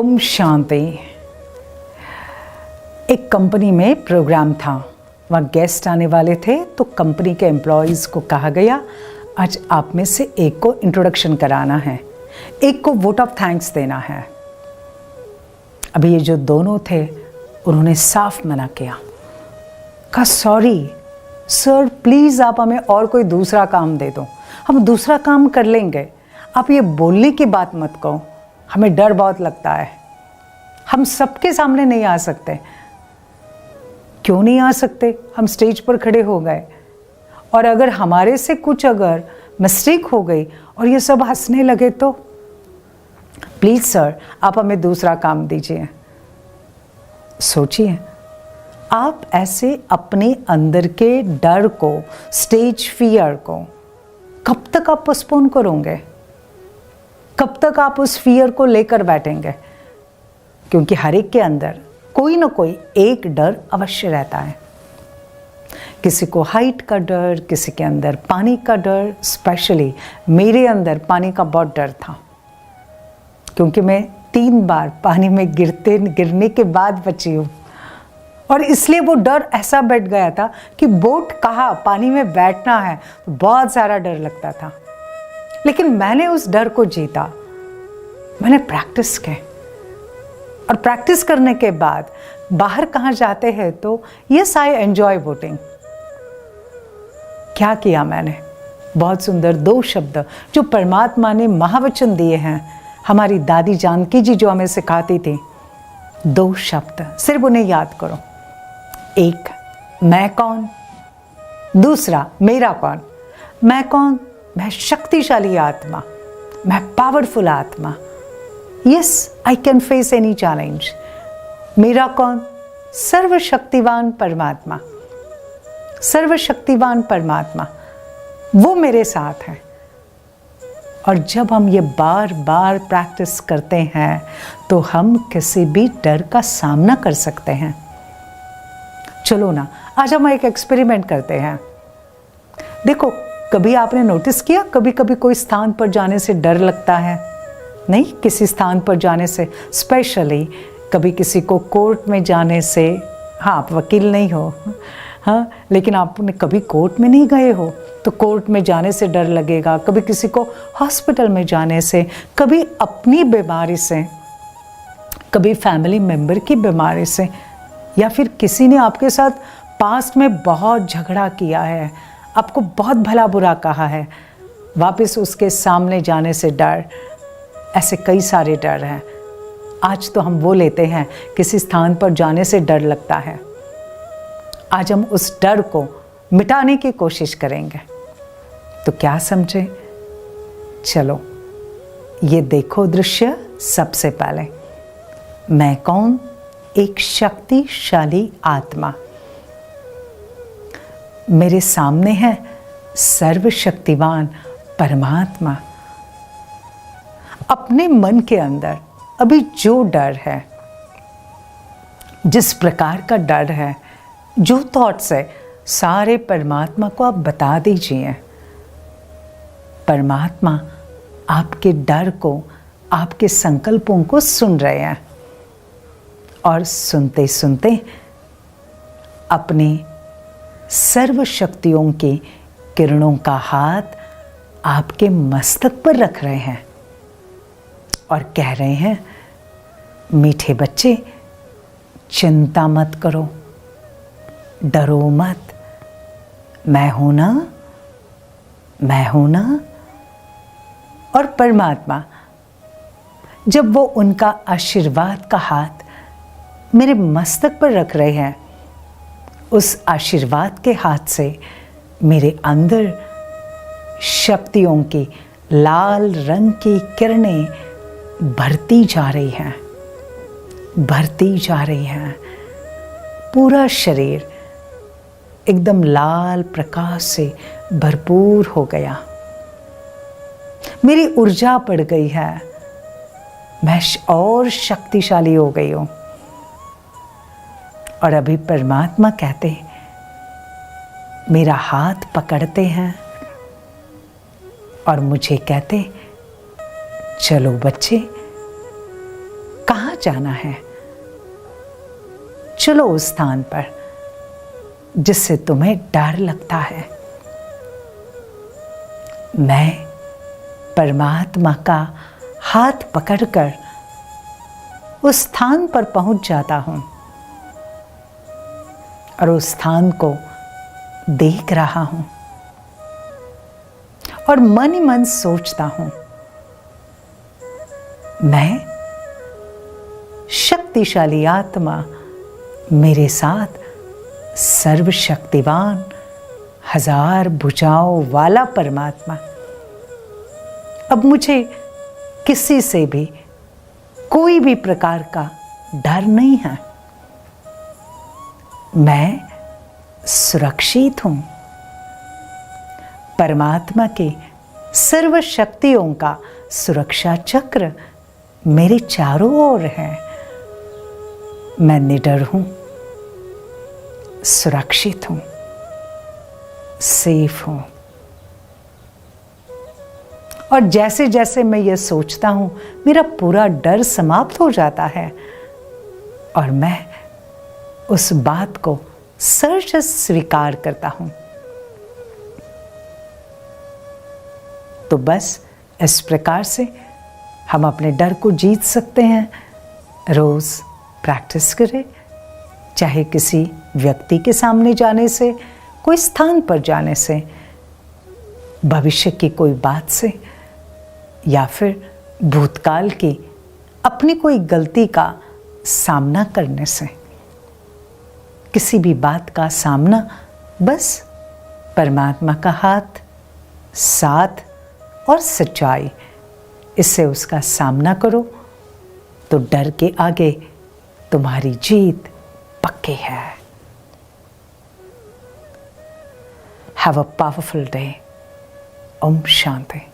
ओम शांति। एक कंपनी में प्रोग्राम था, वहाँ गेस्ट आने वाले थे, तो कंपनी के एम्प्लॉयज़ को कहा गया आज आप में से एक को इंट्रोडक्शन कराना है, एक को वोट ऑफ थैंक्स देना है। अभी ये जो दोनों थे उन्होंने साफ मना किया, कहा सॉरी सर प्लीज़ आप हमें और कोई दूसरा काम दे दो, हम दूसरा काम कर लेंगे, आप ये बोलने की बात मत कहो, हमें डर बहुत लगता है, हम सबके सामने नहीं आ सकते। क्यों नहीं आ सकते? हम स्टेज पर खड़े हो गए और अगर हमारे से कुछ अगर मिस्टेक हो गई और ये सब हंसने लगे तो प्लीज़ सर आप हमें दूसरा काम दीजिए। सोचिए, आप ऐसे अपने अंदर के डर को, स्टेज फियर को कब तक आप पोस्टपोन करोगे? कब तक आप उस फियर को लेकर बैठेंगे? क्योंकि हर एक के अंदर कोई ना कोई एक डर अवश्य रहता है। किसी को हाइट का डर, किसी के अंदर पानी का डर। स्पेशली मेरे अंदर पानी का बहुत डर था, क्योंकि मैं 3 बार पानी में गिरने के बाद बची हूँ, और इसलिए वो डर ऐसा बैठ गया था कि बोट कहाँ पानी में बैठना है, तो बहुत सारा डर लगता था। लेकिन मैंने उस डर को जीता, मैंने प्रैक्टिस की, और प्रैक्टिस करने के बाद बाहर कहाँ जाते हैं तो यस आई एंजॉय वोटिंग। क्या किया मैंने? बहुत सुंदर 2 शब्द जो परमात्मा ने महावचन दिए हैं, हमारी दादी जानकी जी जो हमें सिखाती थी, 2 शब्द सिर्फ उन्हें याद करो। एक, मैं कौन। दूसरा, मेरा कौन। मैं कौन? मैं शक्तिशाली आत्मा, मैं पावरफुल आत्मा। Yes I can face any challenge. मेरा कौन? सर्वशक्तिवान परमात्मा। सर्वशक्तिवान परमात्मा वो मेरे साथ है। और जब हम ये बार बार प्रैक्टिस करते हैं तो हम किसी भी डर का सामना कर सकते हैं। चलो ना, आज हम एक एक्सपेरिमेंट करते हैं। देखो, कभी आपने नोटिस किया, कभी कभी कोई स्थान पर जाने से डर लगता है? नहीं, किसी स्थान पर जाने से, स्पेशली कभी किसी को कोर्ट में जाने से। हाँ, आप वकील नहीं हो, हाँ, लेकिन आपने कभी कोर्ट में नहीं गए हो तो कोर्ट में जाने से डर लगेगा। कभी किसी को हॉस्पिटल में जाने से, कभी अपनी बीमारी से, कभी फैमिली मेम्बर की बीमारी से, या फिर किसी ने आपके साथ पास्ट में बहुत झगड़ा किया है, आपको बहुत भला बुरा कहा है, वापस उसके सामने जाने से डर। ऐसे कई सारे डर हैं। आज तो हम वो लेते हैं, किसी स्थान पर जाने से डर लगता है। आज हम उस डर को मिटाने की कोशिश करेंगे। तो क्या समझे? चलो ये देखो दृश्य। सबसे पहले, मैं कौन? एक शक्तिशाली आत्मा। मेरे सामने है सर्वशक्तिवान परमात्मा। अपने मन के अंदर अभी जो डर है, जिस प्रकार का डर है, जो थॉट्स है, सारे परमात्मा को आप बता दीजिए। परमात्मा आपके डर को, आपके संकल्पों को सुन रहे हैं, और सुनते सुनते अपने सर्व शक्तियों की किरणों का हाथ आपके मस्तक पर रख रहे हैं और कह रहे हैं, मीठे बच्चे चिंता मत करो, डरो मत, मैं हूं ना, मैं हूं ना। और परमात्मा जब वो उनका आशीर्वाद का हाथ मेरे मस्तक पर रख रहे हैं, उस आशीर्वाद के हाथ से मेरे अंदर शक्तियों की लाल रंग की किरणें भरती जा रही हैं, भरती जा रही हैं। पूरा शरीर एकदम लाल प्रकाश से भरपूर हो गया। मेरी ऊर्जा बढ़ गई है, मैं और शक्तिशाली हो गई हूँ। और अभी परमात्मा कहते, मेरा हाथ पकड़ते हैं और मुझे कहते, चलो बच्चे, कहाँ जाना है। चलो उस स्थान पर जिससे तुम्हें डर लगता है। मैं परमात्मा का हाथ पकड़कर उस स्थान पर पहुंच जाता हूं और उस स्थान को देख रहा हूं और मन ही मन सोचता हूं, मैं शक्तिशाली आत्मा मेरे साथ सर्वशक्तिवान 1000 भुजाओं वाला परमात्मा, अब मुझे किसी से भी कोई भी प्रकार का डर नहीं है। मैं सुरक्षित हूं। परमात्मा के सर्व शक्तियों का सुरक्षा चक्र मेरे चारों ओर है। मैं निडर हूं, सुरक्षित हूं, सेफ हूं। और जैसे जैसे मैं ये सोचता हूं, मेरा पूरा डर समाप्त हो जाता है और मैं उस बात को सहज स्वीकार करता हूं। तो बस इस प्रकार से हम अपने डर को जीत सकते हैं। रोज प्रैक्टिस करें, चाहे किसी व्यक्ति के सामने जाने से, कोई स्थान पर जाने से, भविष्य की कोई बात से, या फिर भूतकाल की अपनी कोई गलती का सामना करने से। किसी भी बात का सामना बस परमात्मा का हाथ, साथ और सच्चाई, इससे उसका सामना करो तो डर के आगे तुम्हारी जीत पक्की है। Have a powerful day. ओम शांति।